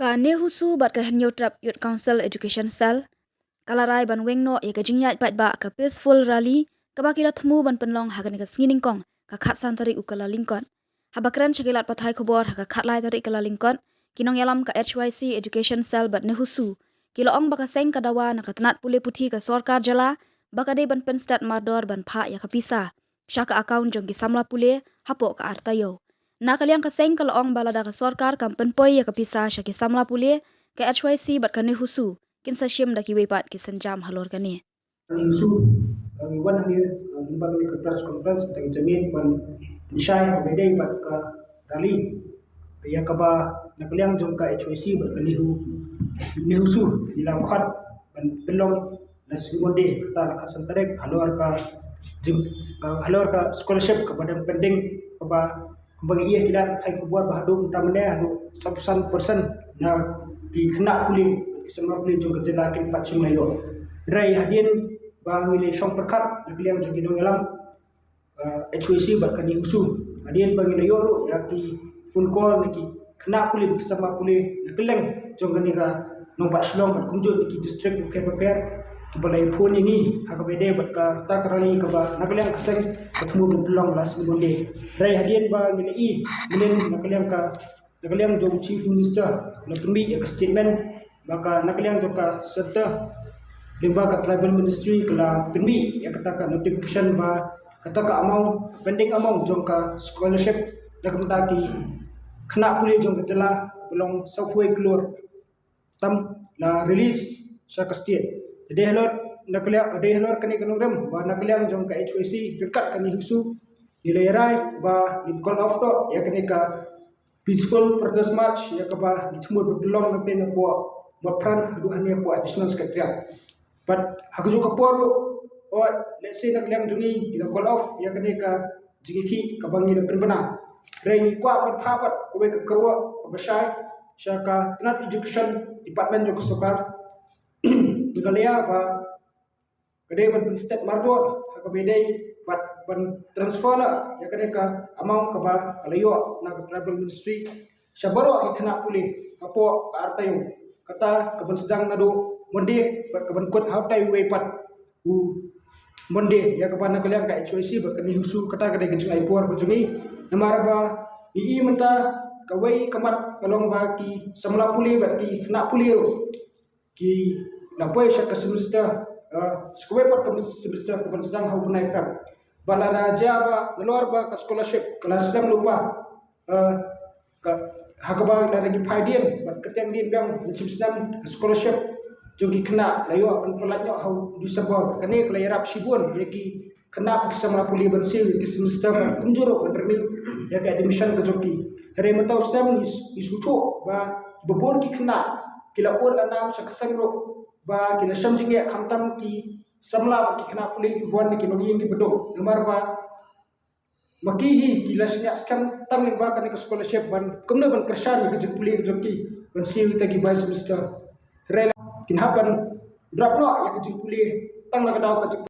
Ka ne husu bat ka hanyo trap youth council education cell kalarai ban wengno ye ka jingyat pat ba ka peaceful rally ka ba kila thmu ban penlong ha ka ni ka singning kong ka khat san tari ukala lingkon habakran shakilat pathai khobor ha ka khat lai tari kala lingkon kinong yalam ka HYC education cell bat ne husu kila ong baka seng ka dawa na ka tanat pule puthi ka sarkar jala baka de ban pen stat mador ban pha ya ka pisa shaka account jong ki samla pule hapo ka artayo na kaliang kaseng kalau ong balada ka sarkar kampen poi ya kapisa shaki samla pule ke HYC bat kane husu kin sa shim da ki wepat ki sanjam halor kane isu wan ni limbang ni press conference tang jamin man nishai ko bedai bat ka rally ya ka ba nakliang jong ka HYC bat ka ni husu dilam khat ban pelong na simonde ta ka santarek halor ka jing halor ka scholarship ka badang pending ka ba bagi ia tidak hai kubuat bahadu utamane hadu 100% na di kena kuling semua kuling jong kejela kin pacim mayo rai hadin ba ngile shong perkat nakliang jong gidong alam HYC bat kani usu hadin ba ngile yoro ya ki phone call niki kena kuling sama kuling nakleng jong kani ka nomba slong kan kumjut niki district paper tu balai phone ini hak bede bat ka ta karani ka ba nakliang kaseng ketemu belong las bonde rai hadin ba ngile i ngile nakliang jong chief minister na tumbi ya statement maka nakliang jong ka serta lembaga tribal ministry kala tumbi ya kata ka notification ba kata ka amount pending amount jong ka scholarship na kentaki kena pulih jong kejela belong safway keluar tam la release sa state jadi helor nakliang ade helor kani kanurem ba nakliang jong ka HYC dekat kani husu dilerai ba di call off to ya kani ka peaceful protest march ya ka ba ditmur belong na pen ko mapran duhan ya ko additional secretariat but hakuju ka poro o let's say nakliang jungi di call off ya kani ka jigiki ka bangi na penbana rei kwa pat phapat ko be ka karwa basai syaka tenat education department jong kesokar Galea ba kade ban state mardor ka bedai bat ban transfer la ya kade ka amount ka ba kalayo na tribal ministry syabaro ikna puli apo artayo kata kaban sedang nado monde bat kaban kot hautai we pat u monde ya kaban kalian ka HYC ba kani husu kata kade gejung ai por bujungi namara ba ii menta kawai kamar kalong ba ki samla puli bat ki kena puli ki napoi syaka semester sekolah pat semester kapan sedang hau menaikkan bala raja ba luar ba ka scholarship kelas sedang lupa hakaba lagi faidien bat keteng din bang semester scholarship jogi kena layo akan pelanyo hau disabor kani kelayarap sibun yaki kena sama puli bensil di semester kunjuro benderni ya ka admission ke joki hari mentau sedang isuto ba bebon ki kena kila ul anam sakasangro ba kila samjing ya khamtam ki samla ki kena puli buan ki bagi ki bedo nomor ba makihi kila snya skam tam ba kan ke scholarship ban kumna ban kersan ki puli joki ban siu ta ki ba semester rela kin hapan drop no ya ki puli tang la ka daw